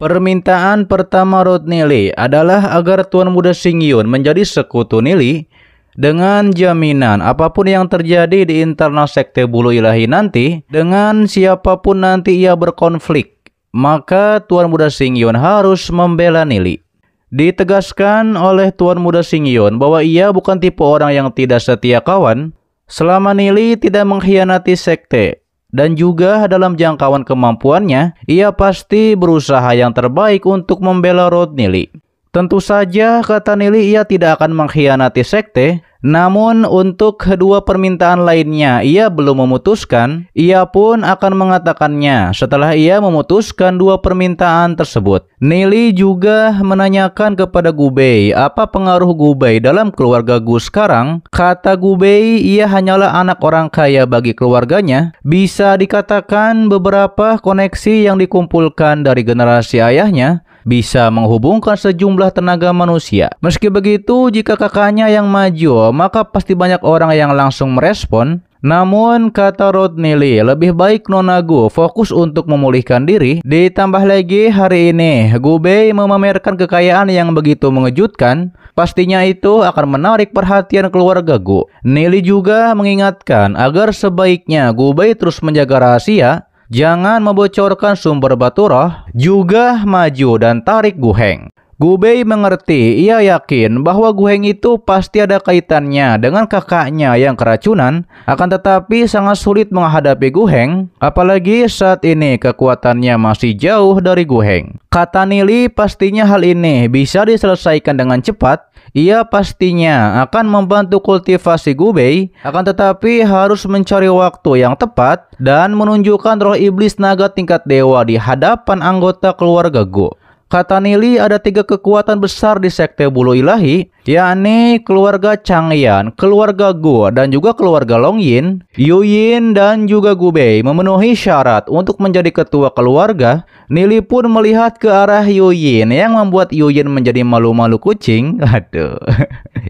Permintaan pertama Rod Nili adalah agar Tuan Muda Xingyun menjadi sekutu Nili dengan jaminan apapun yang terjadi di internal sekte bulu ilahi nanti, dengan siapapun nanti ia berkonflik, maka Tuan Muda Xingyun harus membela Nili. Ditegaskan oleh Tuan Muda Xingyun bahwa ia bukan tipe orang yang tidak setia kawan selama Nili tidak mengkhianati sekte. Dan juga dalam jangkauan kemampuannya, ia pasti berusaha yang terbaik untuk membela Rod Nili. Tentu saja, kata Nili, ia tidak akan mengkhianati sekte. Namun untuk kedua permintaan lainnya ia belum memutuskan. Ia pun akan mengatakannya setelah ia memutuskan dua permintaan tersebut. Nili juga menanyakan kepada Gu Bei apa pengaruh Gu Bei dalam keluarga Gu sekarang. Kata Gu Bei, ia hanyalah anak orang kaya bagi keluarganya. Bisa dikatakan beberapa koneksi yang dikumpulkan dari generasi ayahnya bisa menghubungkan sejumlah tenaga manusia. Meski begitu, jika kakaknya yang maju, maka pasti banyak orang yang langsung merespon. Namun, kata Rod Nili, lebih baik Nona Gu fokus untuk memulihkan diri. Ditambah lagi hari ini, Gu Bei memamerkan kekayaan yang begitu mengejutkan. Pastinya itu akan menarik perhatian keluarga Gu. Nili juga mengingatkan agar sebaiknya Gu Bei terus menjaga rahasia. Jangan membocorkan sumber batu roh, juga maju dan tarik Gu Heng. Gu Bei mengerti, ia yakin bahwa Gu Heng itu pasti ada kaitannya dengan kakaknya yang keracunan. Akan tetapi sangat sulit menghadapi Gu Heng, apalagi saat ini kekuatannya masih jauh dari Gu Heng. Kata Nili, pastinya hal ini bisa diselesaikan dengan cepat. Ia pastinya akan membantu kultivasi Gu Bei, akan tetapi harus mencari waktu yang tepat dan menunjukkan roh iblis naga tingkat dewa di hadapan anggota keluarga Gu. Kata Nili, ada 3 kekuatan besar di sekte bulu ilahi, yakni keluarga Changyan, keluarga Gu, dan juga keluarga Long Yin. Yu Yin dan juga Gu Bei memenuhi syarat untuk menjadi ketua keluarga. Nili pun melihat ke arah Yu Yin yang membuat Yu Yin menjadi malu-malu kucing. Aduh.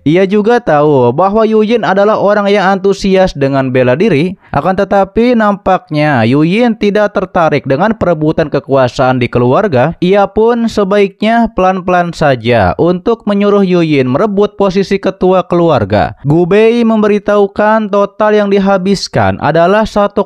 Ia juga tahu bahwa Yu Yin adalah orang yang antusias dengan bela diri. Akan tetapi nampaknya Yu Yin tidak tertarik dengan perebutan kekuasaan di keluarga. Ia pun sebaiknya pelan-pelan saja untuk menyuruh Yu Yin merebut posisi ketua keluarga. Gu Bei memberitahukan total yang dihabiskan adalah 1,78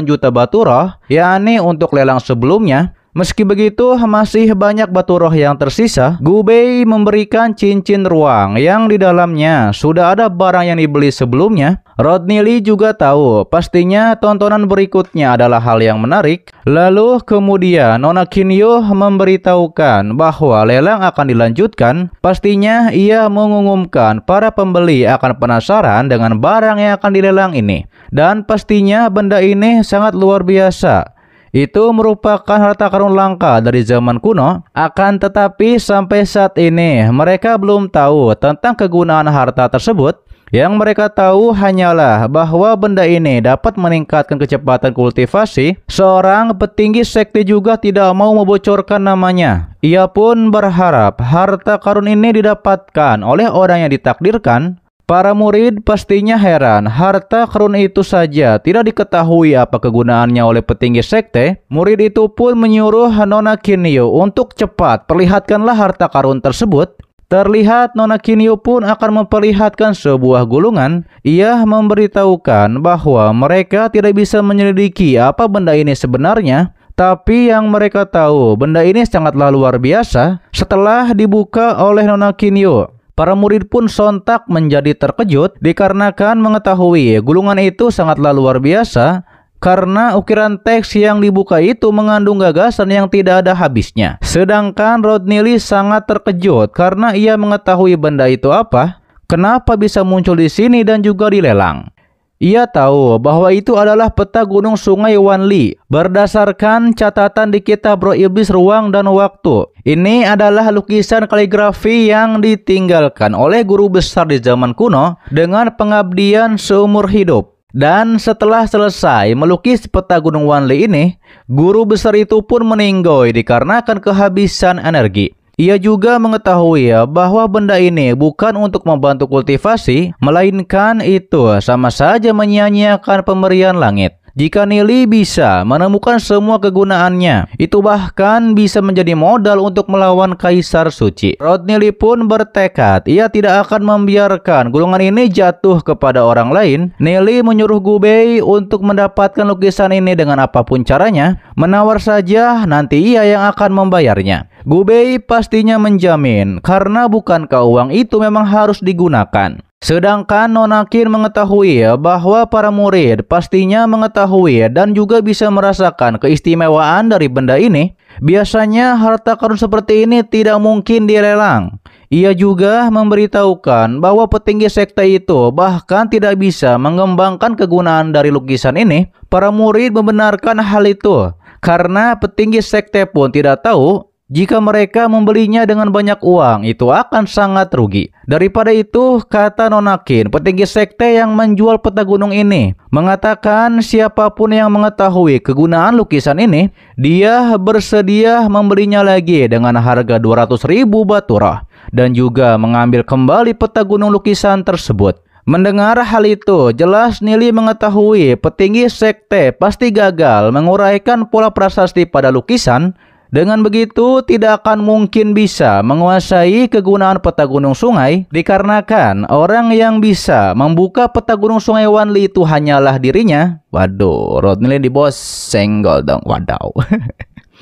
juta batu roh, yakni untuk lelang sebelumnya. Meski begitu, masih banyak batu roh yang tersisa. Gu Bei memberikan cincin ruang yang di dalamnya sudah ada barang yang dibeli sebelumnya. Rod Nili juga tahu pastinya tontonan berikutnya adalah hal yang menarik. Lalu kemudian Nona Kinyo memberitahukan bahwa lelang akan dilanjutkan. Pastinya ia mengumumkan para pembeli akan penasaran dengan barang yang akan dilelang ini. Dan pastinya benda ini sangat luar biasa. Itu merupakan harta karun langka dari zaman kuno. Akan tetapi sampai saat ini mereka belum tahu tentang kegunaan harta tersebut. Yang mereka tahu hanyalah bahwa benda ini dapat meningkatkan kecepatan kultivasi. Seorang petinggi sekte juga tidak mau membocorkan namanya. Ia pun berharap harta karun ini didapatkan oleh orang yang ditakdirkan. Para murid pastinya heran, harta karun itu saja tidak diketahui apa kegunaannya oleh petinggi sekte. Murid itu pun menyuruh Nona Kinyo untuk cepat perlihatkanlah harta karun tersebut. Terlihat Nona Kinyo pun akan memperlihatkan sebuah gulungan. Ia memberitahukan bahwa mereka tidak bisa menyelidiki apa benda ini sebenarnya. Tapi yang mereka tahu, benda ini sangatlah luar biasa. Setelah dibuka oleh Nona Kinyo, para murid pun sontak menjadi terkejut dikarenakan mengetahui gulungan itu sangatlah luar biasa karena ukiran teks yang dibuka itu mengandung gagasan yang tidak ada habisnya. Sedangkan Rod Nili sangat terkejut karena ia mengetahui benda itu apa, kenapa bisa muncul di sini dan juga dilelang. Ia tahu bahwa itu adalah peta gunung sungai Wanli berdasarkan catatan di kitab Roh Iblis Ruang dan Waktu. Ini adalah lukisan kaligrafi yang ditinggalkan oleh guru besar di zaman kuno dengan pengabdian seumur hidup. Dan setelah selesai melukis peta gunung Wanli ini, guru besar itu pun meninggoy dikarenakan kehabisan energi. Ia juga mengetahui bahwa benda ini bukan untuk membantu kultivasi, melainkan itu sama saja menyia-nyiakan pemberian langit. Jika Nili bisa menemukan semua kegunaannya, itu bahkan bisa menjadi modal untuk melawan Kaisar Suci. Rod Nili pun bertekad ia tidak akan membiarkan gulungan ini jatuh kepada orang lain. Nili menyuruh Gu Bei untuk mendapatkan lukisan ini dengan apapun caranya, menawar saja, nanti ia yang akan membayarnya. Gu Bei pastinya menjamin karena bukankah uang itu memang harus digunakan. Sedangkan Nona Qin mengetahui bahwa para murid pastinya mengetahui dan juga bisa merasakan keistimewaan dari benda ini. Biasanya harta karun seperti ini tidak mungkin dilelang. Ia juga memberitahukan bahwa petinggi sekte itu bahkan tidak bisa mengembangkan kegunaan dari lukisan ini. Para murid membenarkan hal itu karena petinggi sekte pun tidak tahu jika mereka membelinya dengan banyak uang, itu akan sangat rugi. Daripada itu, kata Nona Qin, petinggi sekte yang menjual peta gunung ini mengatakan siapapun yang mengetahui kegunaan lukisan ini, dia bersedia membelinya lagi dengan harga 200.000 baturah dan juga mengambil kembali peta gunung lukisan tersebut. Mendengar hal itu, jelas Nili mengetahui petinggi sekte pasti gagal menguraikan pola prasasti pada lukisan. Dengan begitu, tidak akan mungkin bisa menguasai kegunaan peta gunung sungai, dikarenakan orang yang bisa membuka peta gunung sungai Wanli itu hanyalah dirinya. Waduh, Rod Nili di bos senggol dong, wadaw.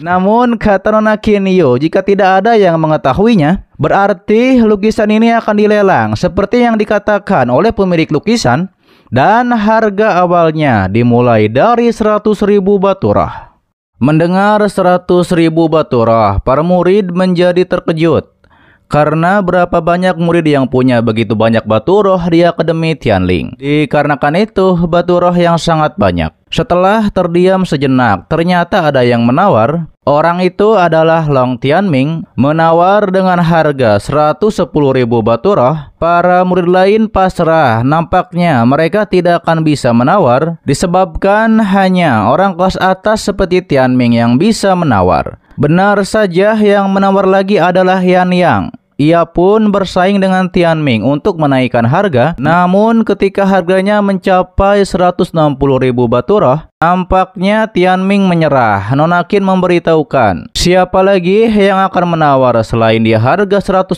Namun, kata Nona Qin, jika tidak ada yang mengetahuinya, berarti lukisan ini akan dilelang seperti yang dikatakan oleh pemilik lukisan, dan harga awalnya dimulai dari 100.000 baturah. Mendengar 100.000 baturah, para murid menjadi terkejut. Karena berapa banyak murid yang punya begitu banyak baturah di Akademi Tianling. Dikarenakan itu, baturah yang sangat banyak. Setelah terdiam sejenak, ternyata ada yang menawar. Orang itu adalah Long Tianming, menawar dengan harga 110.000 baturah. Para murid lain pasrah, nampaknya mereka tidak akan bisa menawar, disebabkan hanya orang kelas atas seperti Tianming yang bisa menawar. Benar saja, yang menawar lagi adalah Yan Yang. Ia pun bersaing dengan Tianming untuk menaikkan harga. Namun ketika harganya mencapai 160.000 baturah, nampaknya Tianming menyerah. Nona Qin memberitahukan siapa lagi yang akan menawar selain di harga 160.000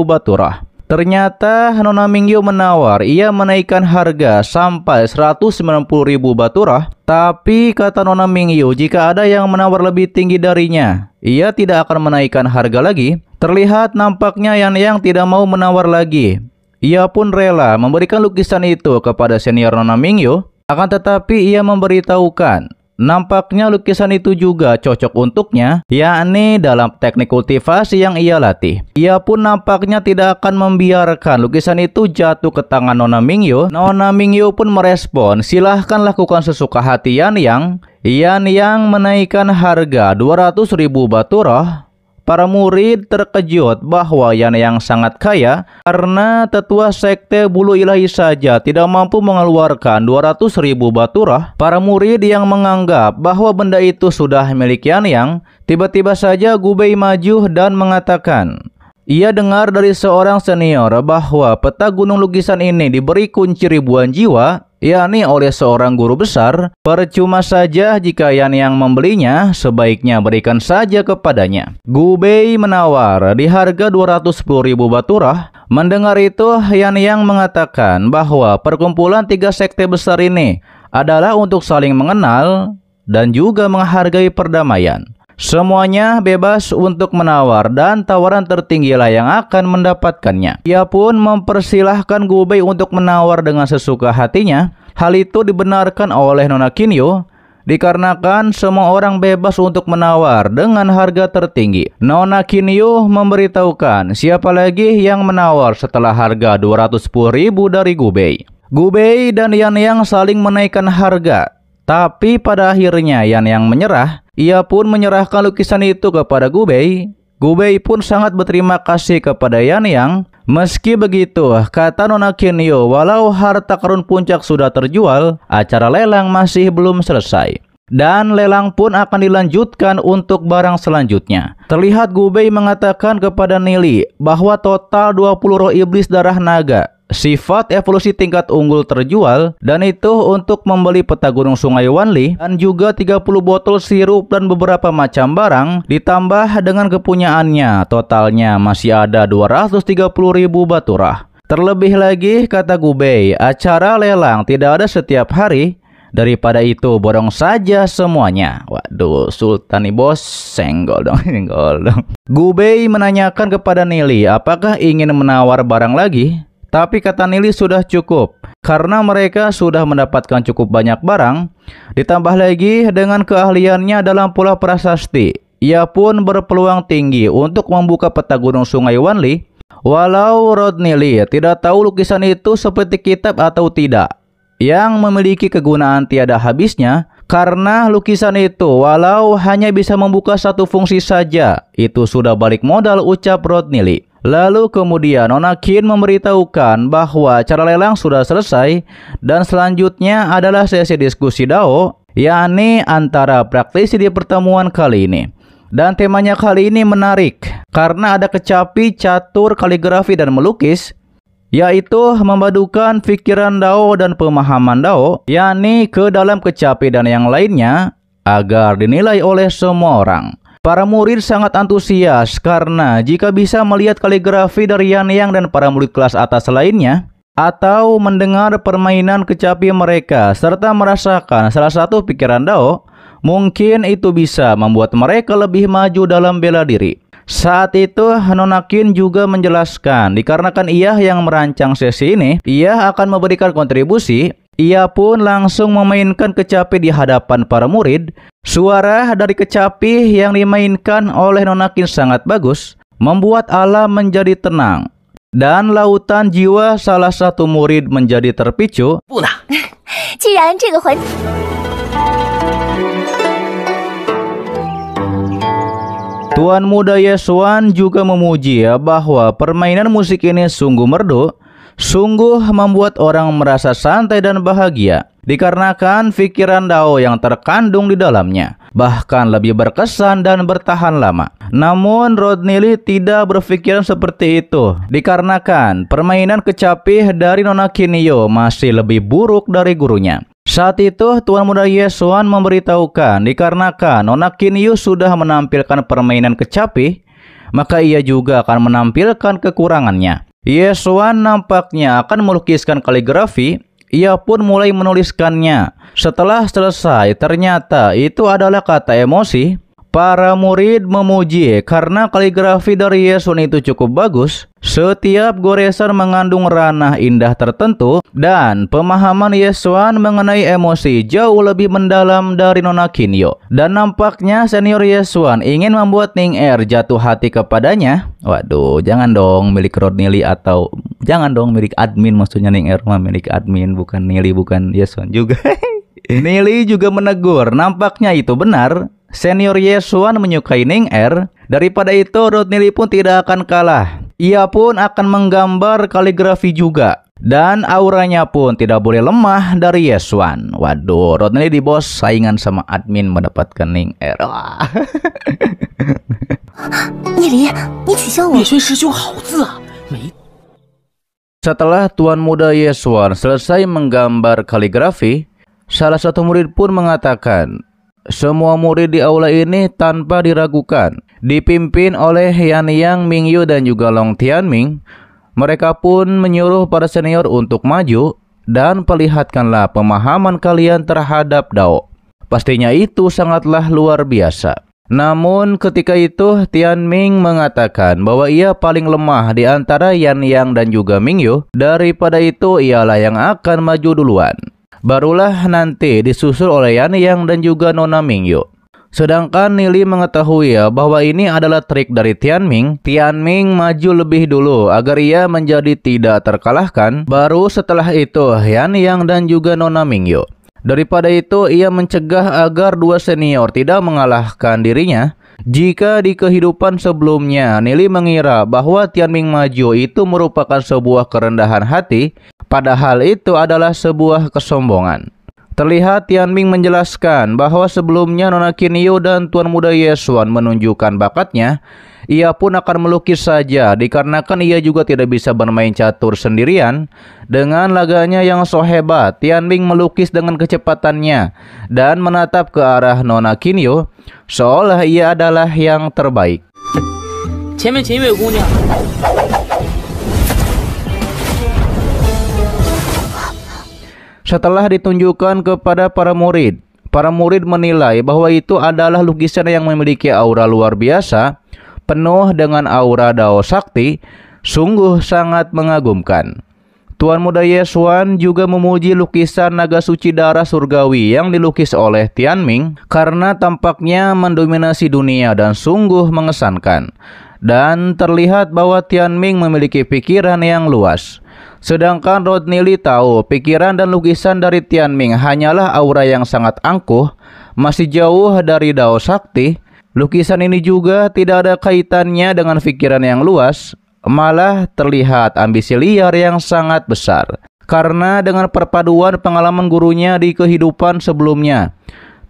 baturah. Ternyata Nona Mingyu menawar, ia menaikkan harga sampai 190.000 baturah. Tapi kata Nona Mingyu, jika ada yang menawar lebih tinggi darinya, ia tidak akan menaikkan harga lagi. Terlihat nampaknya Yan Yang tidak mau menawar lagi. Ia pun rela memberikan lukisan itu kepada senior Nona Mingyu. Akan tetapi ia memberitahukan nampaknya lukisan itu juga cocok untuknya, yakni dalam teknik kultivasi yang ia latih. Ia pun nampaknya tidak akan membiarkan lukisan itu jatuh ke tangan Nona Mingyu. Nona Mingyu pun merespon, silahkan lakukan sesuka hati Yan Yang. Yan Yang menaikkan harga 200.000 baturah. Para murid terkejut bahwa Yan Yang sangat kaya karena tetua sekte bulu ilahi saja tidak mampu mengeluarkan 200.000 baturah. Para murid yang menganggap bahwa benda itu sudah milik Yan Yang, tiba-tiba saja Gu Bei maju dan mengatakan, ia dengar dari seorang senior bahwa peta gunung lukisan ini diberi kunci ribuan jiwa, yakni oleh seorang guru besar. Percuma saja jika Yan Yang membelinya, sebaiknya berikan saja kepadanya. Gu Bei menawar di harga 210.000 baturah. Mendengar itu, Yan Yang mengatakan bahwa perkumpulan 3 sekte besar ini adalah untuk saling mengenal dan juga menghargai perdamaian. Semuanya bebas untuk menawar dan tawaran tertinggilah yang akan mendapatkannya. Ia pun mempersilahkan Gu Bei untuk menawar dengan sesuka hatinya. Hal itu dibenarkan oleh Nona Qin dikarenakan semua orang bebas untuk menawar dengan harga tertinggi. Nona Qin memberitahukan siapa lagi yang menawar setelah harga 210.000 dari Gu Bei. Gu Bei dan Yan Yang saling menaikkan harga. Tapi pada akhirnya Yan Yang menyerah. Ia pun menyerahkan lukisan itu kepada Gu Bei. Gu Bei pun sangat berterima kasih kepada Yan Yang. Meski begitu, kata Nona Qin, walau harta karun puncak sudah terjual, acara lelang masih belum selesai. Dan lelang pun akan dilanjutkan untuk barang selanjutnya. Terlihat Gu Bei mengatakan kepada Nili bahwa total 20 roh iblis darah naga sifat evolusi tingkat unggul terjual, dan itu untuk membeli peta gunung Sungai Wanli dan juga 30 botol sirup dan beberapa macam barang, ditambah dengan kepunyaannya, totalnya masih ada 230.000 baturah. Terlebih lagi, kata Gubei, acara lelang tidak ada setiap hari. Daripada itu, borong saja semuanya. Waduh, Sultan nih bos, senggol dong, senggol dong. Gubei menanyakan kepada Nili apakah ingin menawar barang lagi. Tapi kata Nili sudah cukup, karena mereka sudah mendapatkan cukup banyak barang. Ditambah lagi dengan keahliannya dalam pola prasasti, ia pun berpeluang tinggi untuk membuka peta gunung Sungai Wanli. Walau Rod Nili tidak tahu lukisan itu seperti kitab atau tidak, yang memiliki kegunaan tiada habisnya, karena lukisan itu walau hanya bisa membuka satu fungsi saja, itu sudah balik modal, ucap Rod Nili. Lalu kemudian Nona Qin memberitahukan bahwa acara lelang sudah selesai dan selanjutnya adalah sesi diskusi Dao, yakni antara praktisi di pertemuan kali ini. Dan temanya kali ini menarik karena ada kecapi, catur, kaligrafi, dan melukis, yaitu memadukan pikiran Dao dan pemahaman Dao, yakni ke dalam kecapi dan yang lainnya, agar dinilai oleh semua orang. Para murid sangat antusias karena jika bisa melihat kaligrafi dari Yan Yang dan para murid kelas atas lainnya, atau mendengar permainan kecapi mereka serta merasakan salah satu pikiran Dao, mungkin itu bisa membuat mereka lebih maju dalam bela diri. Saat itu Nona Qin juga menjelaskan, dikarenakan ia yang merancang sesi ini, ia akan memberikan kontribusi. Ia pun langsung memainkan kecapi di hadapan para murid. Suara dari kecapi yang dimainkan oleh Nona Qin sangat bagus, membuat alam menjadi tenang. Dan lautan jiwa salah satu murid menjadi terpicu. Tuan Muda Yesuan juga memuji bahwa permainan musik ini sungguh merdu, sungguh membuat orang merasa santai dan bahagia, dikarenakan pikiran Dao yang terkandung di dalamnya, bahkan lebih berkesan dan bertahan lama. Namun Rod Nili tidak berpikiran seperti itu, dikarenakan permainan kecapi dari Nona Qinyo masih lebih buruk dari gurunya. Saat itu Tuan Muda Yesuan memberitahukan, dikarenakan Nona Qinyo sudah menampilkan permainan kecapi, maka ia juga akan menampilkan kekurangannya. Yesuan nampaknya akan melukiskan kaligrafi. Ia pun mulai menuliskannya. Setelah selesai, ternyata itu adalah kata emosi. Para murid memuji karena kaligrafi dari Yesuan itu cukup bagus. Setiap goresan mengandung ranah indah tertentu, dan pemahaman Yesuan mengenai emosi jauh lebih mendalam dari Nona Qinyo. Dan nampaknya senior Yesuan ingin membuat Ning Er jatuh hati kepadanya. Waduh, jangan dong milik Rod Nili, atau jangan dong milik admin, maksudnya Ning Er mah milik admin, bukan Nili, bukan Yesuan juga. Nili juga menegur, nampaknya itu benar. Senior Yesuan menyukai Ning Er. Daripada itu, Rod Nili pun tidak akan kalah. Ia pun akan menggambar kaligrafi juga. Dan auranya pun tidak boleh lemah dari Yesuan. Waduh, Rod Nili di bos saingan sama admin mendapatkan Ning Er. Setelah Tuan Muda Yesuan selesai menggambar kaligrafi, salah satu murid pun mengatakan, semua murid di aula ini tanpa diragukan dipimpin oleh Yan Yang, Mingyu, dan juga Long Tianming. Mereka pun menyuruh para senior untuk maju dan perlihatkanlah pemahaman kalian terhadap Dao. Pastinya itu sangatlah luar biasa. Namun ketika itu Tianming mengatakan bahwa ia paling lemah di antara Yan Yang dan juga Mingyu. Daripada itu ialah yang akan maju duluan. Barulah nanti disusul oleh Yan Yang dan juga Nona Mingyu. Sedangkan Nili mengetahui bahwa ini adalah trik dari Tianming. Tianming maju lebih dulu agar ia menjadi tidak terkalahkan. Baru setelah itu Yan Yang dan juga Nona Mingyu. Daripada itu ia mencegah agar dua senior tidak mengalahkan dirinya. Jika di kehidupan sebelumnya Nili mengira bahwa Tianming maju itu merupakan sebuah kerendahan hati, padahal itu adalah sebuah kesombongan. Terlihat Tianming menjelaskan bahwa sebelumnya Nona Qinyu dan Tuan Muda Yesuan menunjukkan bakatnya, ia pun akan melukis saja dikarenakan ia juga tidak bisa bermain catur sendirian. Dengan laganya yang so hebat, Tianming melukis dengan kecepatannya dan menatap ke arah Nona Qinyu seolah ia adalah yang terbaik. Setelah ditunjukkan kepada para murid menilai bahwa itu adalah lukisan yang memiliki aura luar biasa, penuh dengan aura Dao Sakti, sungguh sangat mengagumkan. Tuan Muda Yesuan juga memuji lukisan naga suci darah surgawi yang dilukis oleh Tianming karena tampaknya mendominasi dunia dan sungguh mengesankan. Dan terlihat bahwa Tianming memiliki pikiran yang luas. Sedangkan Rodney Lee tahu pikiran dan lukisan dari Tianming hanyalah aura yang sangat angkuh, masih jauh dari Dao Sakti. Lukisan ini juga tidak ada kaitannya dengan pikiran yang luas, malah terlihat ambisi liar yang sangat besar. Karena dengan perpaduan pengalaman gurunya di kehidupan sebelumnya,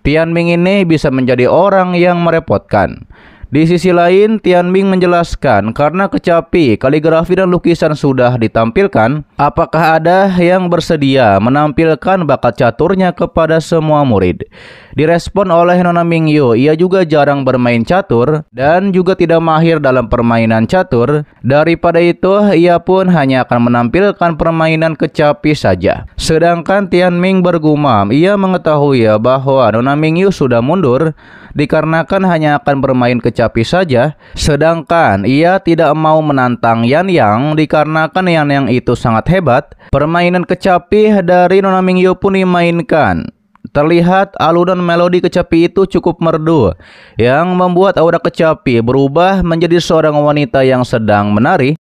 Tianming ini bisa menjadi orang yang merepotkan. Di sisi lain, Tianming menjelaskan karena kecapi, kaligrafi dan lukisan sudah ditampilkan, apakah ada yang bersedia menampilkan bakat caturnya kepada semua murid. Direspon oleh Nona Mingyu, ia juga jarang bermain catur dan juga tidak mahir dalam permainan catur. Daripada itu, ia pun hanya akan menampilkan permainan kecapi saja. Sedangkan Tianming bergumam, ia mengetahui bahwa Nona Mingyu sudah mundur dikarenakan hanya akan bermain kecapi saja, sedangkan ia tidak mau menantang Yan Yang dikarenakan Yan Yang itu sangat hebat. Permainan kecapi dari Nona Mingyu pun dimainkan. Terlihat alunan melodi kecapi itu cukup merdu, yang membuat aura kecapi berubah menjadi seorang wanita yang sedang menari.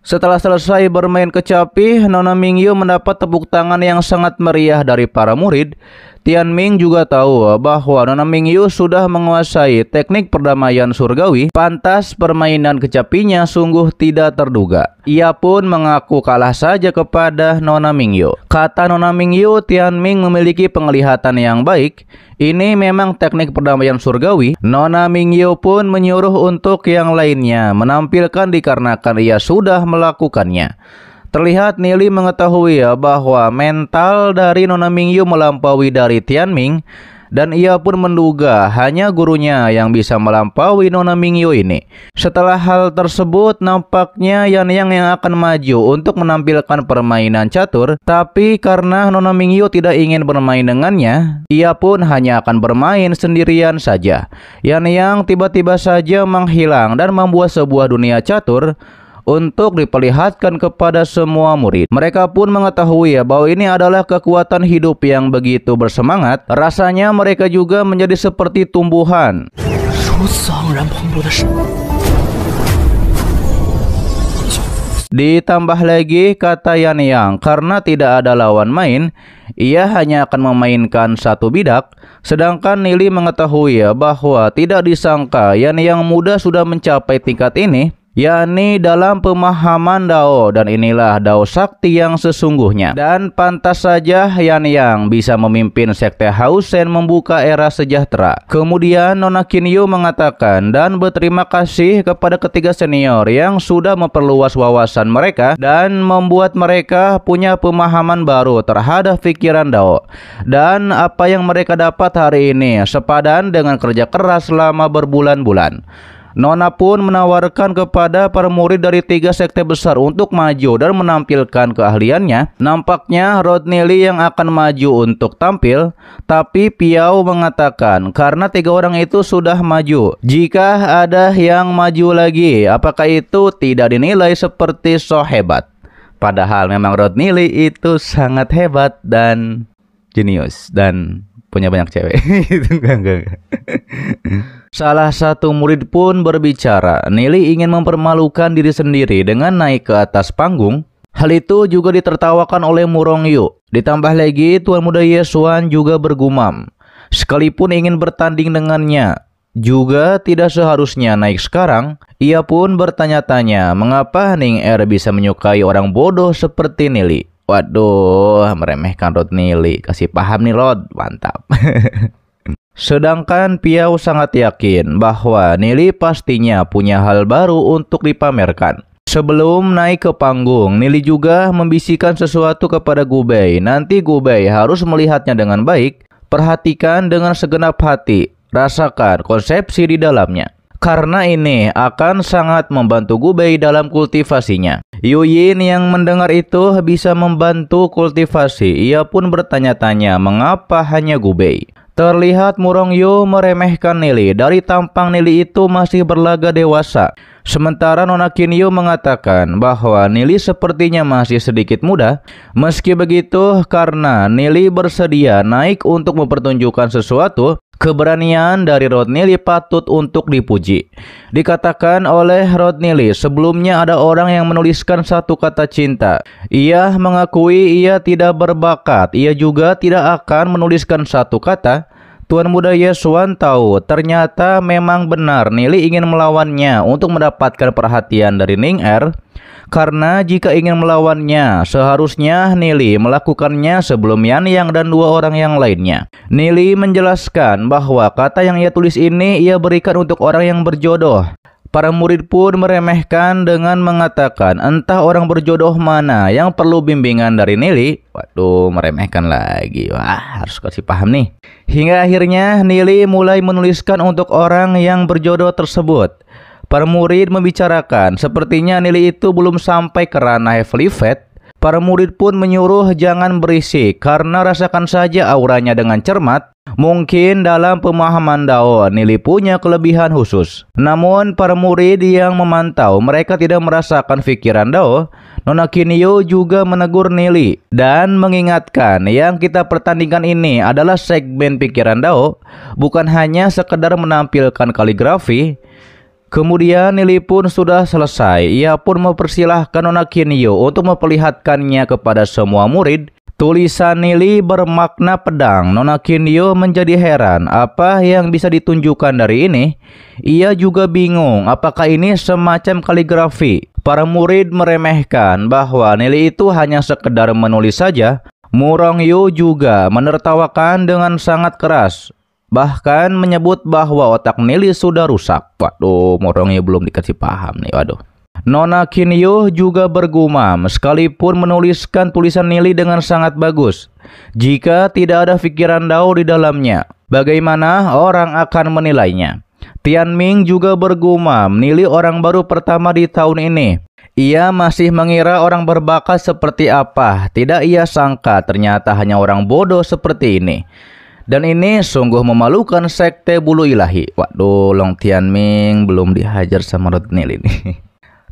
Setelah selesai bermain kecapi, Nona Mingyu mendapat tepuk tangan yang sangat meriah dari para murid. Tianming juga tahu bahwa Nona Mingyu sudah menguasai teknik perdamaian surgawi. Pantas permainan kecapinya sungguh tidak terduga. Ia pun mengaku kalah saja kepada Nona Mingyu. Kata Nona Mingyu, Tianming memiliki penglihatan yang baik. Ini memang teknik perdamaian surgawi. Nona Mingyu pun menyuruh untuk yang lainnya menampilkan dikarenakan ia sudah melakukannya. Terlihat Nili mengetahui bahwa mental dari Nona Mingyu melampaui dari Tianming, dan ia pun menduga hanya gurunya yang bisa melampaui Nona Mingyu ini. Setelah hal tersebut, nampaknya Yan Yang yang akan maju untuk menampilkan permainan catur, tapi karena Nona Mingyu tidak ingin bermain dengannya, ia pun hanya akan bermain sendirian saja. Yan Yang tiba-tiba saja menghilang dan membuat sebuah dunia catur untuk diperlihatkan kepada semua murid. Mereka pun mengetahui bahwa ini adalah kekuatan hidup yang begitu bersemangat. Rasanya mereka juga menjadi seperti tumbuhan. Ditambah lagi kata Yan Yang, karena tidak ada lawan main, ia hanya akan memainkan satu bidak. Sedangkan Nili mengetahui bahwa tidak disangka Yan Yang muda sudah mencapai tingkat ini, yakni dalam pemahaman Dao, dan inilah Dao Sakti yang sesungguhnya. Dan pantas saja Yan Yang bisa memimpin sekte Hausen membuka era sejahtera. Kemudian Nona Qinyu mengatakan dan berterima kasih kepada ketiga senior yang sudah memperluas wawasan mereka dan membuat mereka punya pemahaman baru terhadap pikiran Dao. Dan apa yang mereka dapat hari ini sepadan dengan kerja keras selama berbulan-bulan. Nona pun menawarkan kepada para murid dari 3 sekte besar untuk maju dan menampilkan keahliannya. Nampaknya Rodney Lee yang akan maju untuk tampil, tapi Piao mengatakan karena 3 orang itu sudah maju, jika ada yang maju lagi, apakah itu tidak dinilai seperti so hebat? Padahal memang Rodney Lee itu sangat hebat dan jenius dan punya banyak cewek. Enggak. Salah satu murid pun berbicara, Nili ingin mempermalukan diri sendiri dengan naik ke atas panggung. Hal itu juga ditertawakan oleh Murong Yu. Ditambah lagi Tuan Muda Yesuan juga bergumam, Sekalipun ingin bertanding dengannya, juga tidak seharusnya naik sekarang. Ia pun bertanya-tanya mengapa Ning Er bisa menyukai orang bodoh seperti Nili. Waduh, meremehkan Rod Nili. Kasih paham nih Rod, mantap. Sedangkan Piau sangat yakin bahwa Nili pastinya punya hal baru untuk dipamerkan. Sebelum naik ke panggung, Nili juga membisikkan sesuatu kepada Gubei. Nanti Gubei harus melihatnya dengan baik. Perhatikan dengan segenap hati. Rasakan konsepsi di dalamnya. Karena ini akan sangat membantu Gubei dalam kultivasinya. Yuyin yang mendengar itu bisa membantu kultivasi. Ia pun bertanya-tanya mengapa hanya Gubei. Terlihat Murongyu meremehkan Nili. Dari tampang Nili itu masih berlaga dewasa. Sementara Nona Kinyu mengatakan bahwa Nili sepertinya masih sedikit muda. Meski begitu, karena Nili bersedia naik untuk mempertunjukkan sesuatu, keberanian dari Rod Nili patut untuk dipuji. Dikatakan oleh Rod Nili, sebelumnya ada orang yang menuliskan satu kata cinta. Ia mengakui ia tidak berbakat. Ia juga tidak akan menuliskan satu kata. Tuan Muda Yesuan tahu ternyata memang benar Nili ingin melawannya untuk mendapatkan perhatian dari Ning Er. Karena jika ingin melawannya, seharusnya Nili melakukannya sebelum Yan Yang dan dua orang yang lainnya. Nili menjelaskan bahwa kata yang ia tulis ini ia berikan untuk orang yang berjodoh. Para murid pun meremehkan dengan mengatakan entah orang berjodoh mana yang perlu bimbingan dari Nili. Waduh, meremehkan lagi. Wah, harus kasih paham nih. Hingga akhirnya Nili mulai menuliskan untuk orang yang berjodoh tersebut. Para murid membicarakan, sepertinya Nili itu belum sampai ke ranah Heavenly Fate. Para murid pun menyuruh jangan berisik karena rasakan saja auranya dengan cermat. Mungkin dalam pemahaman Dao, Nili punya kelebihan khusus. Namun para murid yang memantau, mereka tidak merasakan pikiran Dao. Nona Kinyu juga menegur Nili dan mengingatkan yang kita pertandingkan ini adalah segmen pikiran Dao, bukan hanya sekedar menampilkan kaligrafi. Kemudian Nili pun sudah selesai. Ia pun mempersilahkan Nona Kinyu untuk memperlihatkannya kepada semua murid. Tulisan Nili bermakna pedang. Nona Kinyu menjadi heran apa yang bisa ditunjukkan dari ini. Ia juga bingung apakah ini semacam kaligrafi. Para murid meremehkan bahwa Nili itu hanya sekedar menulis saja. Murongyu juga menertawakan dengan sangat keras. Bahkan menyebut bahwa otak Nili sudah rusak. Waduh, Murongyu belum dikasih paham nih, waduh. Nona Kinyu juga bergumam sekalipun menuliskan tulisan Nili dengan sangat bagus. Jika tidak ada pikiran Dao di dalamnya, bagaimana orang akan menilainya? Tianming juga bergumam, Nili orang baru pertama di tahun ini. Ia masih mengira orang berbakat seperti apa. Tidak ia sangka ternyata hanya orang bodoh seperti ini. Dan ini sungguh memalukan sekte bulu ilahi. Waduh, Long Tianming belum dihajar sama Rod Nili nih.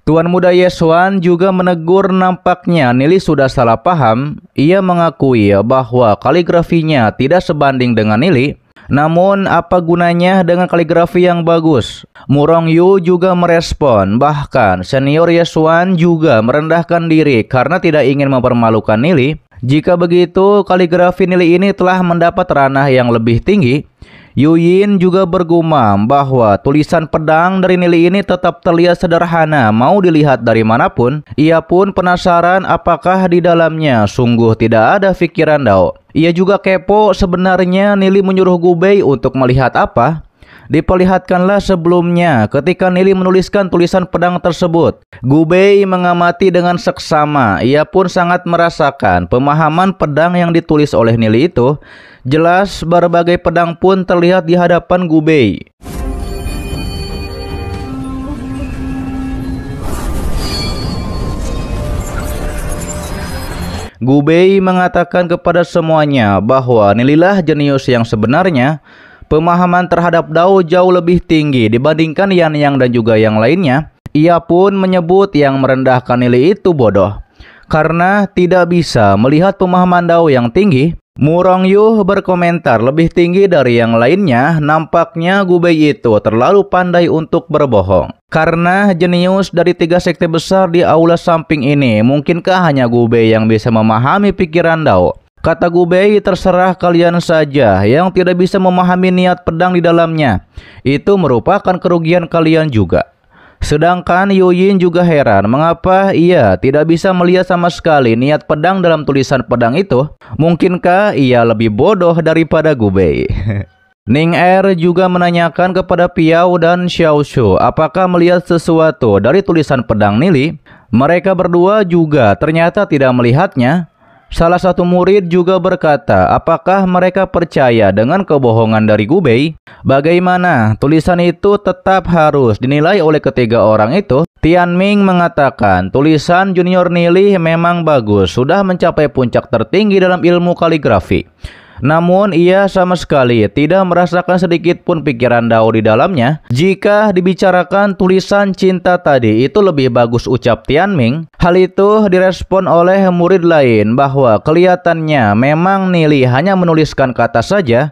Tuan Muda Yesuan juga menegur nampaknya Nili sudah salah paham. Ia mengakui bahwa kaligrafinya tidak sebanding dengan Nili. Namun apa gunanya dengan kaligrafi yang bagus? Murongyu juga merespon. Bahkan senior Yesuan juga merendahkan diri karena tidak ingin mempermalukan Nili. Jika begitu, kaligrafi Nili ini telah mendapat ranah yang lebih tinggi. Yuyin juga bergumam bahwa tulisan pedang dari Nili ini tetap terlihat sederhana mau dilihat dari manapun. Ia pun penasaran apakah di dalamnya sungguh tidak ada pikiran Dao. Ia juga kepo sebenarnya Nili menyuruh Gubei untuk melihat apa. Diperlihatkanlah sebelumnya ketika Nili menuliskan tulisan pedang tersebut. Gubei mengamati dengan seksama. Ia pun sangat merasakan pemahaman pedang yang ditulis oleh Nili itu. Jelas berbagai pedang pun terlihat di hadapan Gubei. Gubei mengatakan kepada semuanya bahwa Nililah jenius yang sebenarnya. Pemahaman terhadap Dao jauh lebih tinggi dibandingkan Yan Yang dan juga yang lainnya. Ia pun menyebut yang merendahkan Nili itu bodoh karena tidak bisa melihat pemahaman Dao yang tinggi. Murongyu berkomentar lebih tinggi dari yang lainnya. Nampaknya Gubei itu terlalu pandai untuk berbohong. Karena jenius dari 3 sekte besar di aula samping ini, mungkinkah hanya Gubei yang bisa memahami pikiran Dao? Kata Gubei, terserah kalian saja yang tidak bisa memahami niat pedang di dalamnya. Itu merupakan kerugian kalian juga. Sedangkan Yuyin juga heran mengapa ia tidak bisa melihat sama sekali niat pedang dalam tulisan pedang itu. Mungkinkah ia lebih bodoh daripada Gubei? Ning Er juga menanyakan kepada Piao dan Xiao Shu apakah melihat sesuatu dari tulisan pedang Nili. Mereka berdua juga ternyata tidak melihatnya. Salah satu murid juga berkata, apakah mereka percaya dengan kebohongan dari Gubei? Bagaimana tulisan itu tetap harus dinilai oleh ketiga orang itu? Tianming mengatakan tulisan Junior Nili memang bagus, sudah mencapai puncak tertinggi dalam ilmu kaligrafi. Namun ia sama sekali tidak merasakan sedikit pun pikiran Dao di dalamnya. Jika dibicarakan tulisan cinta tadi itu lebih bagus, ucap Tianming. Hal itu direspon oleh murid lain bahwa kelihatannya memang Nili hanya menuliskan kata saja.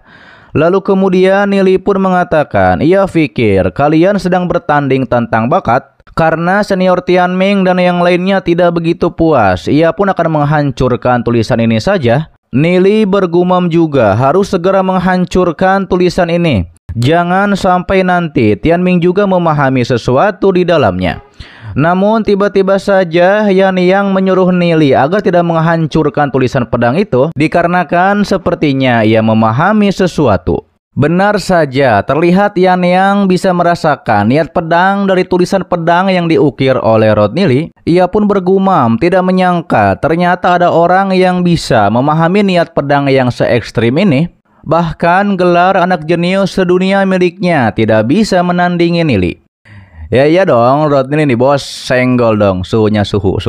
Lalu kemudian Nili pun mengatakan ia pikir kalian sedang bertanding tentang bakat. Karena senior Tianming dan yang lainnya tidak begitu puas, ia pun akan menghancurkan tulisan ini saja. Nili bergumam juga harus segera menghancurkan tulisan ini. Jangan sampai nanti Tianming juga memahami sesuatu di dalamnya. Namun tiba-tiba saja Yan Yang menyuruh Nili agar tidak menghancurkan tulisan pedang itu dikarenakan sepertinya ia memahami sesuatu. Benar saja, terlihat Yan Yang bisa merasakan niat pedang dari tulisan pedang yang diukir oleh Rod Nili. Ia pun bergumam, tidak menyangka ternyata ada orang yang bisa memahami niat pedang yang se ekstrim ini. Bahkan gelar anak jenius sedunia miliknya tidak bisa menandingi Nili. Ya iya dong, Rod Nili nih bos, senggol dong, suhunya suhu.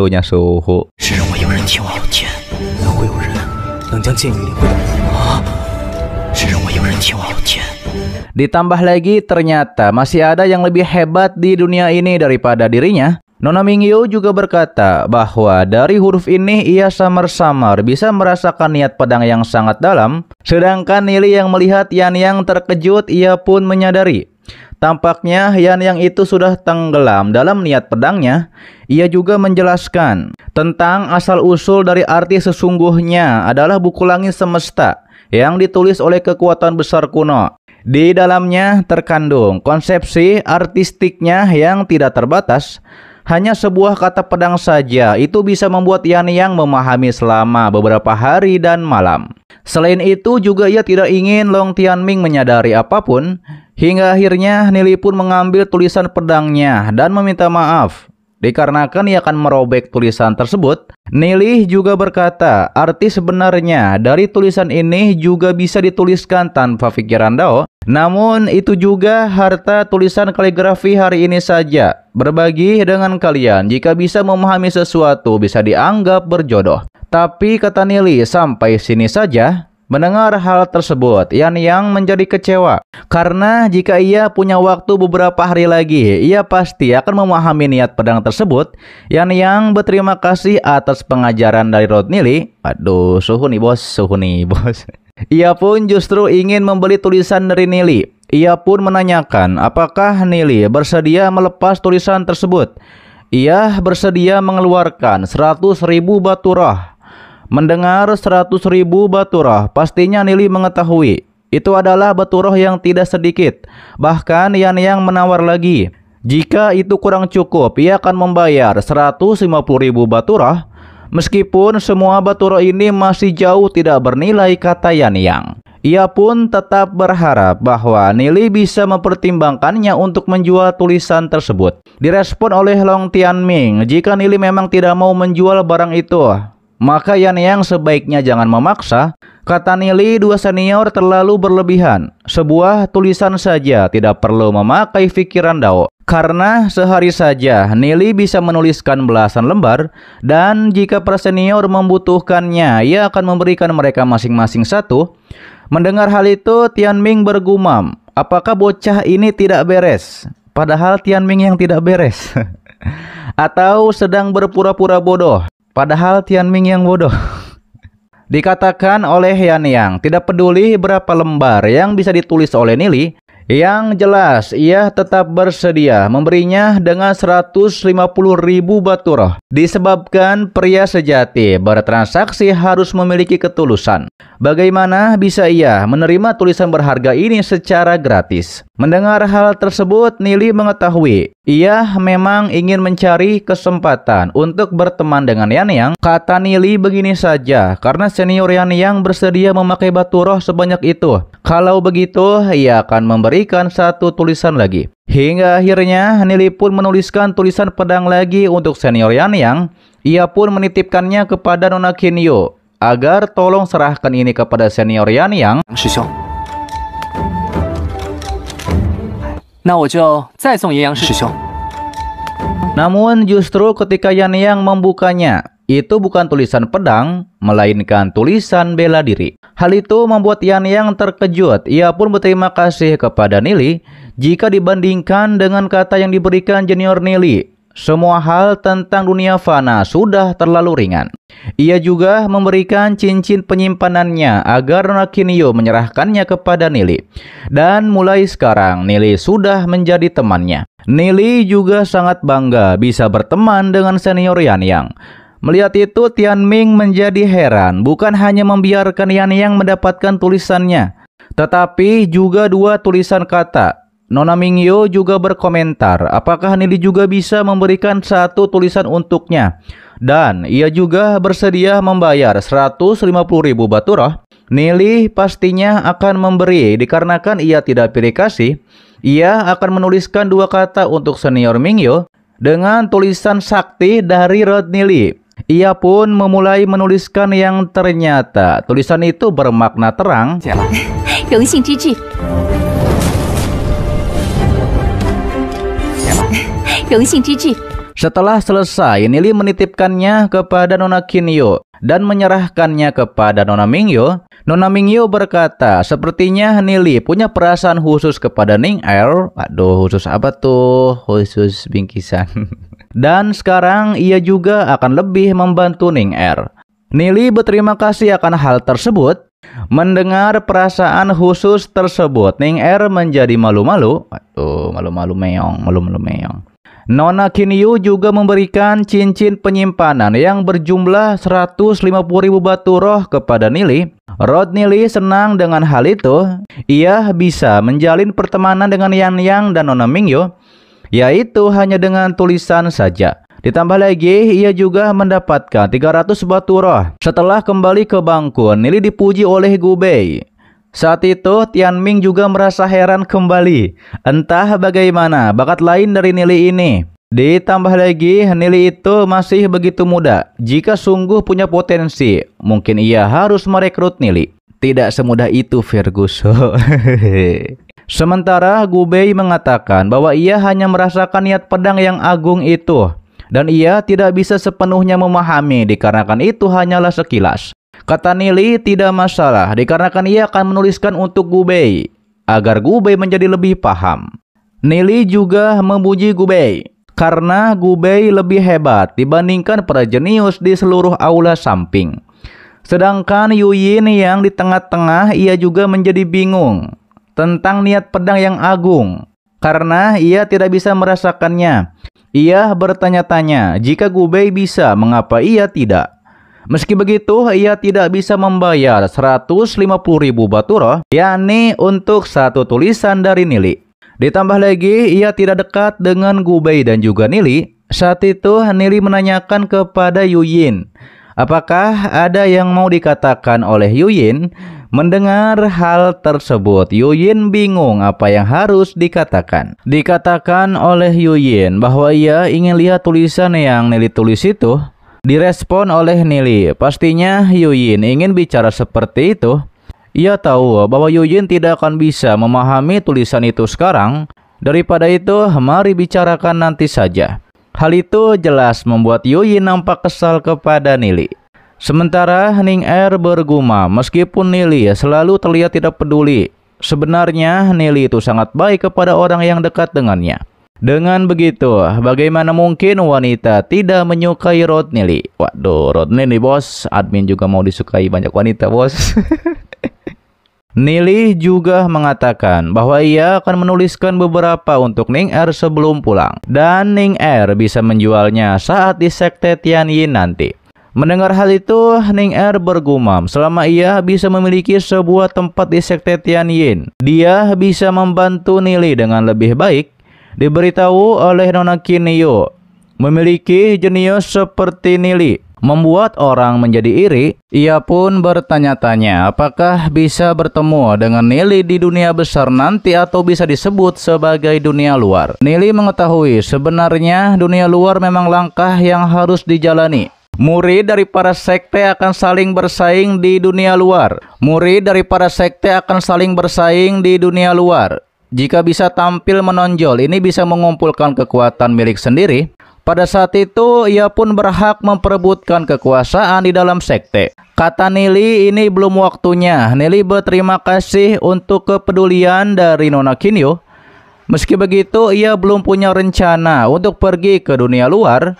Ditambah lagi ternyata masih ada yang lebih hebat di dunia ini daripada dirinya. Nona Mingyu juga berkata bahwa dari huruf ini ia samar-samar bisa merasakan niat pedang yang sangat dalam. Sedangkan Nili yang melihat Yan Yang terkejut, ia pun menyadari tampaknya Yan Yang itu sudah tenggelam dalam niat pedangnya. Ia juga menjelaskan tentang asal-usul dari arti sesungguhnya adalah buku langit semesta yang ditulis oleh kekuatan besar kuno. Di dalamnya terkandung konsepsi artistiknya yang tidak terbatas. Hanya sebuah kata pedang saja itu bisa membuat Yan Yang memahami selama beberapa hari dan malam. Selain itu juga ia tidak ingin Long Tianming menyadari apapun. Hingga akhirnya Nili pun mengambil tulisan pedangnya dan meminta maaf dikarenakan ia akan merobek tulisan tersebut. Nili juga berkata arti sebenarnya dari tulisan ini juga bisa dituliskan tanpa pikiran Dao. Namun itu juga harta tulisan kaligrafi hari ini saja. Berbagi dengan kalian, jika bisa memahami sesuatu bisa dianggap berjodoh. Tapi kata Nili, sampai sini saja. Mendengar hal tersebut, Yan Yang menjadi kecewa. Karena jika ia punya waktu beberapa hari lagi, ia pasti akan memahami niat pedang tersebut. Yan Yang berterima kasih atas pengajaran dari Rod Nili. Aduh, suhu nih bos. Ia pun justru ingin membeli tulisan dari Nili. Ia pun menanyakan apakah Nili bersedia melepas tulisan tersebut. Ia bersedia mengeluarkan 100.000 batu roh. Mendengar 100.000 batu roh, pastinya Nili mengetahui itu adalah batu roh yang tidak sedikit. Bahkan Yan Yang menawar lagi, jika itu kurang cukup, ia akan membayar 150.000 batu roh. Meskipun semua batu roh ini masih jauh tidak bernilai, kata Yan Yang. Ia pun tetap berharap bahwa Nili bisa mempertimbangkannya untuk menjual tulisan tersebut. Direspon oleh Long Tianming, jika Nili memang tidak mau menjual barang itu, maka Yan Yang sebaiknya jangan memaksa. Kata Nili, dua senior terlalu berlebihan. Sebuah tulisan saja tidak perlu memakai pikiran Dao. Karena sehari saja Nili bisa menuliskan belasan lembar. Dan jika para senior membutuhkannya, ia akan memberikan mereka masing-masing satu. Mendengar hal itu, Tianming bergumam, apakah bocah ini tidak beres? Padahal Tianming yang tidak beres. Atau sedang berpura-pura bodoh, padahal Tianming yang bodoh. Dikatakan oleh Yan Yang, tidak peduli berapa lembar yang bisa ditulis oleh Nili, Yang jelas, ia tetap bersedia memberinya dengan 150.000 batu roh. Disebabkan pria sejati bertransaksi harus memiliki ketulusan. Bagaimana bisa ia menerima tulisan berharga ini secara gratis? Mendengar hal tersebut, Nili mengetahui ia memang ingin mencari kesempatan untuk berteman dengan Yan Yang. Kata Nili begini saja, karena senior Yan Yang bersedia memakai batu roh sebanyak itu. Kalau begitu, ia akan memberikan satu tulisan lagi. Hingga akhirnya Nili pun menuliskan tulisan pedang lagi untuk senior Yan Yang. Ia pun menitipkannya kepada Nona Kinyo agar tolong serahkan ini kepada senior Yan Yang. 师兄，那我就再送阴阳师兄。 Namun justru ketika Yan Yang membukanya, itu bukan tulisan pedang, melainkan tulisan bela diri. Hal itu membuat Yan Yang terkejut. Ia pun berterima kasih kepada Nili. Jika dibandingkan dengan kata yang diberikan junior Nili, semua hal tentang dunia fana sudah terlalu ringan. Ia juga memberikan cincin penyimpanannya agar Nona Kinyo menyerahkannya kepada Nili. Dan mulai sekarang Nili sudah menjadi temannya. Nili juga sangat bangga bisa berteman dengan senior Yan Yang. Melihat itu, Tianming menjadi heran. Bukan hanya membiarkan Yan Yang mendapatkan tulisannya, tetapi juga dua tulisan kata. Nona Mingyo juga berkomentar, apakah Nili juga bisa memberikan satu tulisan untuknya. Dan ia juga bersedia membayar 150.000 batu roh. Nili pastinya akan memberi, dikarenakan ia tidak pilih kasih. Ia akan menuliskan dua kata untuk senior Mingyo dengan tulisan sakti dari Rod Nili. Ia pun memulai menuliskan yang ternyata tulisan itu bermakna terang. 荣幸之至，荣幸之至。 Setelah selesai, Nili menitipkannya kepada Nona Kinyo dan menyerahkannya kepada Nona Mingyo. Nona Mingyo berkata, sepertinya Nili punya perasaan khusus kepada Ning Er. Aduh, khusus apa tuh? Khusus bingkisan. Dan sekarang ia juga akan lebih membantu Ning Er. Nili berterima kasih akan hal tersebut. Mendengar perasaan khusus tersebut, Ning Er menjadi malu-malu. Aduh, malu-malu meong, malu-malu meong. Nona Kinyo juga memberikan cincin penyimpanan yang berjumlah 150.000 batu roh kepada Nili. Rod Nili senang dengan hal itu. Ia bisa menjalin pertemanan dengan Yan Yang dan Nona Mingyo, yaitu hanya dengan tulisan saja. Ditambah lagi, ia juga mendapatkan 300 batu roh. Setelah kembali ke bangku, Nili dipuji oleh Gubei. Saat itu, Tianming juga merasa heran kembali. Entah bagaimana bakat lain dari Nili ini. Ditambah lagi, Nili itu masih begitu muda. Jika sungguh punya potensi, mungkin ia harus merekrut Nili. Tidak semudah itu, Fergus. Sementara Gubei mengatakan bahwa ia hanya merasakan niat pedang yang agung itu. Dan ia tidak bisa sepenuhnya memahami dikarenakan itu hanyalah sekilas. Kata Nili tidak masalah dikarenakan ia akan menuliskan untuk Gubei agar Gubei menjadi lebih paham. Nili juga memuji Gubei karena Gubei lebih hebat dibandingkan para jenius di seluruh aula samping. Sedangkan Yuyin yang di tengah-tengah ia juga menjadi bingung tentang niat pedang yang agung karena ia tidak bisa merasakannya. Ia bertanya-tanya jika Gubei bisa, mengapa ia tidak? Meski begitu, ia tidak bisa membayar 150.000 batu roh, yakni untuk satu tulisan dari Nili. Ditambah lagi, ia tidak dekat dengan Gubei dan juga Nili. Saat itu, Nili menanyakan kepada Yuyin, apakah ada yang mau dikatakan oleh Yuyin? Mendengar hal tersebut, Yuyin bingung apa yang harus dikatakan. Dikatakan oleh Yuyin bahwa ia ingin lihat tulisan yang Nili tulis itu. Direspon oleh Nili, pastinya Yuyin ingin bicara seperti itu. Ia tahu bahwa Yuyin tidak akan bisa memahami tulisan itu sekarang. Daripada itu, mari bicarakan nanti saja. Hal itu jelas membuat Yuyin nampak kesal kepada Nili. Sementara Ning Er bergumam, meskipun Nili selalu terlihat tidak peduli, sebenarnya Nili itu sangat baik kepada orang yang dekat dengannya. Dengan begitu, bagaimana mungkin wanita tidak menyukai Rod Nili? Waduh, Rod Nili bos, admin juga mau disukai banyak wanita bos. Nili juga mengatakan bahwa ia akan menuliskan beberapa untuk Ning Er sebelum pulang. Dan Ning Er bisa menjualnya saat di Sekte Tianyin nanti. Mendengar hal itu, Ning Er bergumam selama ia bisa memiliki sebuah tempat di Sekte Tianyin, dia bisa membantu Nili dengan lebih baik. Diberitahu oleh Nona Qinyo, memiliki jenius seperti Nili membuat orang menjadi iri. Ia pun bertanya-tanya apakah bisa bertemu dengan Nili di dunia besar nanti atau bisa disebut sebagai dunia luar. Nili mengetahui sebenarnya dunia luar memang langkah yang harus dijalani. Murid dari para sekte akan saling bersaing di dunia luar. Murid dari para sekte akan saling bersaing di dunia luar. Jika bisa tampil menonjol, ini bisa mengumpulkan kekuatan milik sendiri. Pada saat itu, ia pun berhak memperebutkan kekuasaan di dalam sekte. Kata Nili, ini belum waktunya. Nili berterima kasih untuk kepedulian dari Nona Qinyo. Meski begitu, ia belum punya rencana untuk pergi ke dunia luar.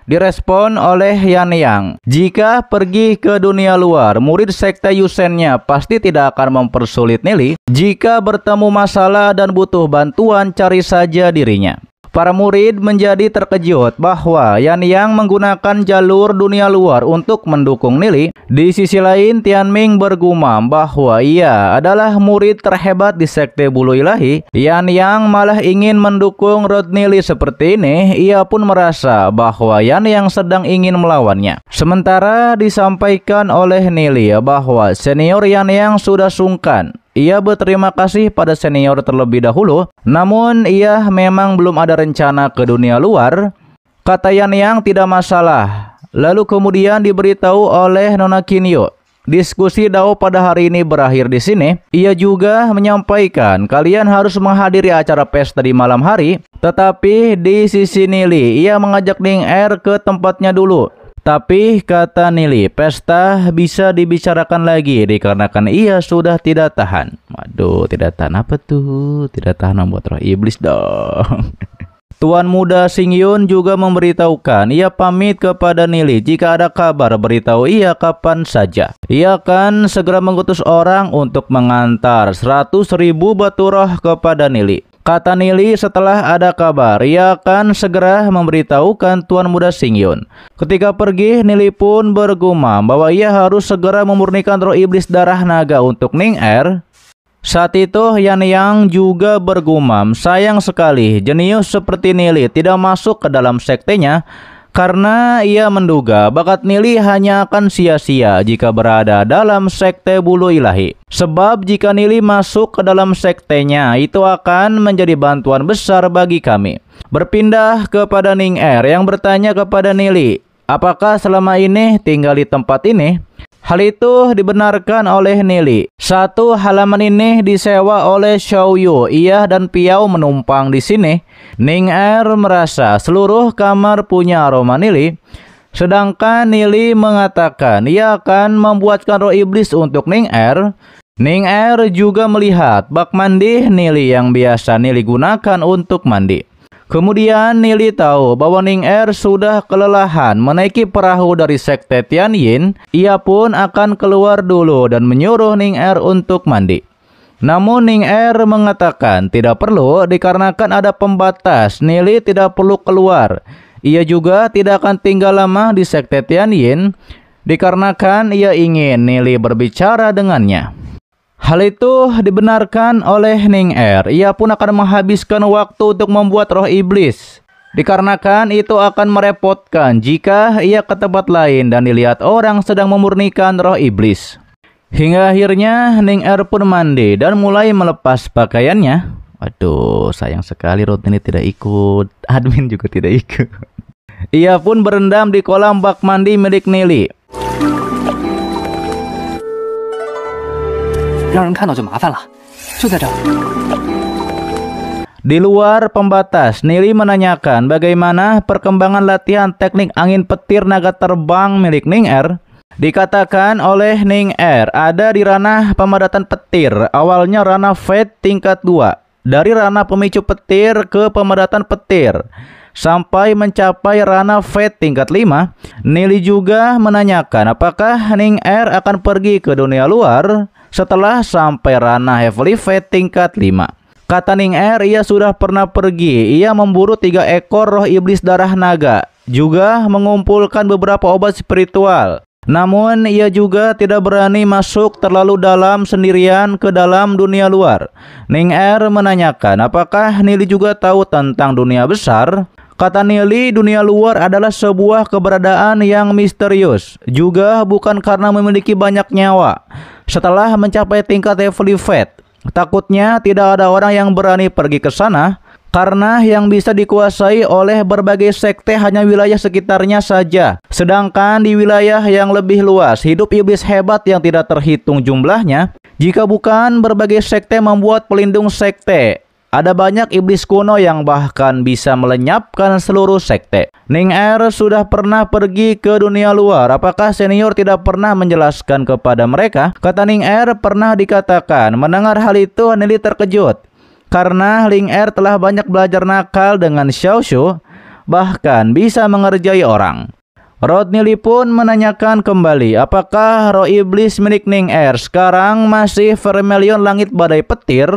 Direspon oleh Yan Yang, jika pergi ke dunia luar, murid sekte Yusennya pasti tidak akan mempersulit Nili. Jika bertemu masalah dan butuh bantuan, cari saja dirinya. Para murid menjadi terkejut bahwa Yan Yang menggunakan jalur dunia luar untuk mendukung Nili. Di sisi lain, Tianming bergumam bahwa ia adalah murid terhebat di Sekte Bulu Ilahi. Yan Yang malah ingin mendukung Road Nili seperti ini. Ia pun merasa bahwa Yan Yang sedang ingin melawannya. Sementara disampaikan oleh Nili bahwa senior Yan Yang sudah sungkan. Ia berterima kasih pada senior terlebih dahulu, namun ia memang belum ada rencana ke dunia luar. Kata Yan Yang tidak masalah. Lalu kemudian diberitahu oleh Nona Qinyo, diskusi Dao pada hari ini berakhir di sini. Ia juga menyampaikan kalian harus menghadiri acara pesta di malam hari. Tetapi di sisi Nili, ia mengajak Ning Er ke tempatnya dulu. Tapi kata Nili, pesta bisa dibicarakan lagi dikarenakan ia sudah tidak tahan. Waduh, tidak tahan apa tuh? Tidak tahan membuat roh iblis dong. Tuan muda Xingyun juga memberitahukan ia pamit kepada Nili jika ada kabar beritahu ia kapan saja. Ia akan segera mengutus orang untuk mengantar 100.000 batu roh kepada Nili. Kata Nili, setelah ada kabar, ia akan segera memberitahukan Tuan muda Xingyun. Ketika pergi, Nili pun bergumam bahwa ia harus segera memurnikan roh iblis darah naga untuk Ning Er. Saat itu, Yan Yang juga bergumam, sayang sekali jenius seperti Nili tidak masuk ke dalam sektenya, karena ia menduga bakat Nili hanya akan sia-sia jika berada dalam Sekte Bulu Ilahi. Sebab jika Nili masuk ke dalam sektenya, itu akan menjadi bantuan besar bagi kami. Berpindah kepada Ning Er yang bertanya kepada Nili, apakah selama ini tinggal di tempat ini? Hal itu dibenarkan oleh Nili. Satu halaman ini disewa oleh Xiao Yu. Ia dan Piao menumpang di sini. Ning Er merasa seluruh kamar punya aroma Nili. Sedangkan Nili mengatakan ia akan membuatkan roh iblis untuk Ning Er. Ning Er juga melihat bak mandi Nili yang biasa Nili gunakan untuk mandi. Kemudian Nili tahu bahwa Ning Er sudah kelelahan menaiki perahu dari Sekte Tianyin. Ia pun akan keluar dulu dan menyuruh Ning Er untuk mandi. Namun Ning Er mengatakan tidak perlu dikarenakan ada pembatas. Nili tidak perlu keluar. Ia juga tidak akan tinggal lama di Sekte Tianyin dikarenakan ia ingin Nili berbicara dengannya. Hal itu dibenarkan oleh Ning Er. Ia pun akan menghabiskan waktu untuk membuat roh iblis. Dikarenakan itu akan merepotkan jika ia ke tempat lain dan dilihat orang sedang memurnikan roh iblis. Hingga akhirnya Ning Er pun mandi dan mulai melepas pakaiannya. Waduh, sayang sekali Road ini tidak ikut. Admin juga tidak ikut. Ia pun berendam di kolam bak mandi milik Nili. 让人看到就麻烦了，就在这儿。 Di luar pembatas, Nili menanyakan bagaimana perkembangan latihan teknik angin petir naga terbang milik Ning Er. Dikatakan oleh Ning Er ada di ranah pemadatan petir, awalnya ranah Fate tingkat 2. Dari ranah pemicu petir ke pemadatan petir. sampai mencapai ranah Fate tingkat 5, Nili juga menanyakan apakah Ning Er akan pergi ke dunia luar setelah sampai ranah Heavily Fate tingkat 5. Kata Ning Er, ia sudah pernah pergi. Ia memburu 3 ekor roh iblis darah naga, juga mengumpulkan beberapa obat spiritual. Namun ia juga tidak berani masuk terlalu dalam sendirian ke dalam dunia luar. Ning Er menanyakan apakah Nili juga tahu tentang dunia besar. Kata Nili, dunia luar adalah sebuah keberadaan yang misterius, juga bukan karena memiliki banyak nyawa. Setelah mencapai tingkat Heavily Fate, takutnya tidak ada orang yang berani pergi ke sana, karena yang bisa dikuasai oleh berbagai sekte hanya wilayah sekitarnya saja. Sedangkan di wilayah yang lebih luas, hidup iblis hebat yang tidak terhitung jumlahnya. Jika bukan berbagai sekte membuat pelindung sekte, ada banyak iblis kuno yang bahkan bisa melenyapkan seluruh sekte. Ning Er sudah pernah pergi ke dunia luar. Apakah senior tidak pernah menjelaskan kepada mereka? Kata Ning Er, pernah dikatakan. Mendengar hal itu, Nili terkejut. Karena Ning Er telah banyak belajar nakal dengan Xiao Shu, bahkan bisa mengerjai orang. Rod Nili pun menanyakan kembali, apakah roh iblis milik Ning Er sekarang masih Vermilion Langit Badai Petir?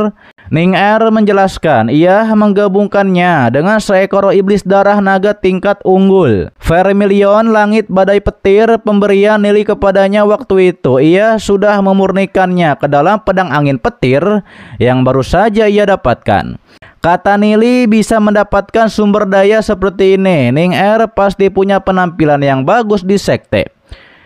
Ning Er menjelaskan, ia menggabungkannya dengan seekor roh iblis darah naga tingkat unggul. Vermilion Langit Badai Petir pemberian Nili kepadanya waktu itu. Ia sudah memurnikannya ke dalam pedang angin petir yang baru saja ia dapatkan. Kata Nili, bisa mendapatkan sumber daya seperti ini, Ning Er pasti punya penampilan yang bagus di sekte.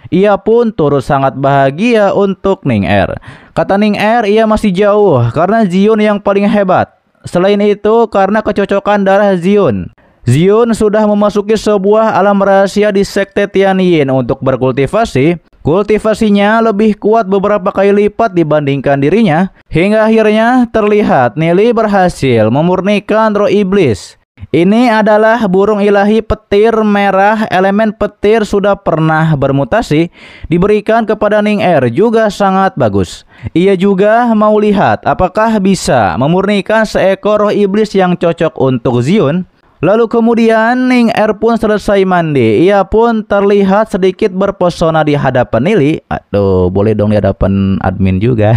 Ia pun turut sangat bahagia untuk Ning Er. Kata Ning Er, ia masih jauh karena Zion yang paling hebat. Selain itu, karena kecocokan darah Zion. Zion sudah memasuki sebuah alam rahasia di sekte Tianyin untuk berkultivasi. Kultivasinya lebih kuat beberapa kali lipat dibandingkan dirinya. Hingga akhirnya terlihat Nili berhasil memurnikan roh iblis. Ini adalah burung ilahi petir merah. Elemen petir sudah pernah bermutasi. Diberikan kepada Ning Er juga sangat bagus. Ia juga mau lihat apakah bisa memurnikan seekor roh iblis yang cocok untuk Zion. Lalu kemudian Ning Er pun selesai mandi. Ia pun terlihat sedikit berpesona di hadapan Nili. Aduh, boleh dong di hadapan admin juga.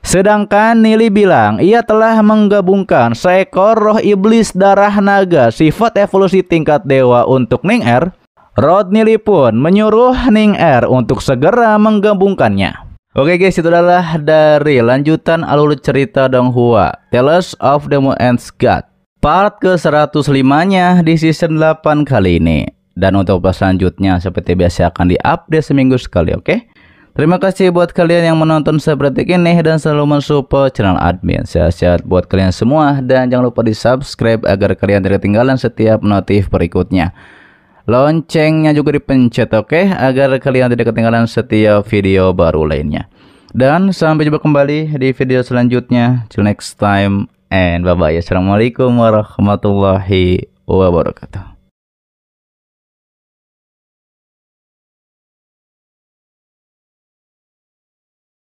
Sedangkan Nili bilang ia telah menggabungkan seekor roh iblis darah naga sifat evolusi tingkat dewa untuk Ning Er. Rod Nili pun menyuruh Ning Er untuk segera menggabungkannya. Oke guys, itu adalah dari lanjutan alur cerita Donghua Tales of the Moon and God part ke-105-nya di season 8 kali ini. Dan untuk pas selanjutnya seperti biasa akan diupdate seminggu sekali, oke? Terima kasih buat kalian yang menonton seperti ini dan selalu mensupport channel admin. Sehat-sehat buat kalian semua dan jangan lupa di subscribe agar kalian tidak ketinggalan setiap notif berikutnya. Loncengnya juga dipencet, oke? Agar kalian tidak ketinggalan setiap video baru lainnya. Dan sampai jumpa kembali di video selanjutnya. Till next time. And bye-bye. Assalamualaikum warahmatullahi wabarakatuh.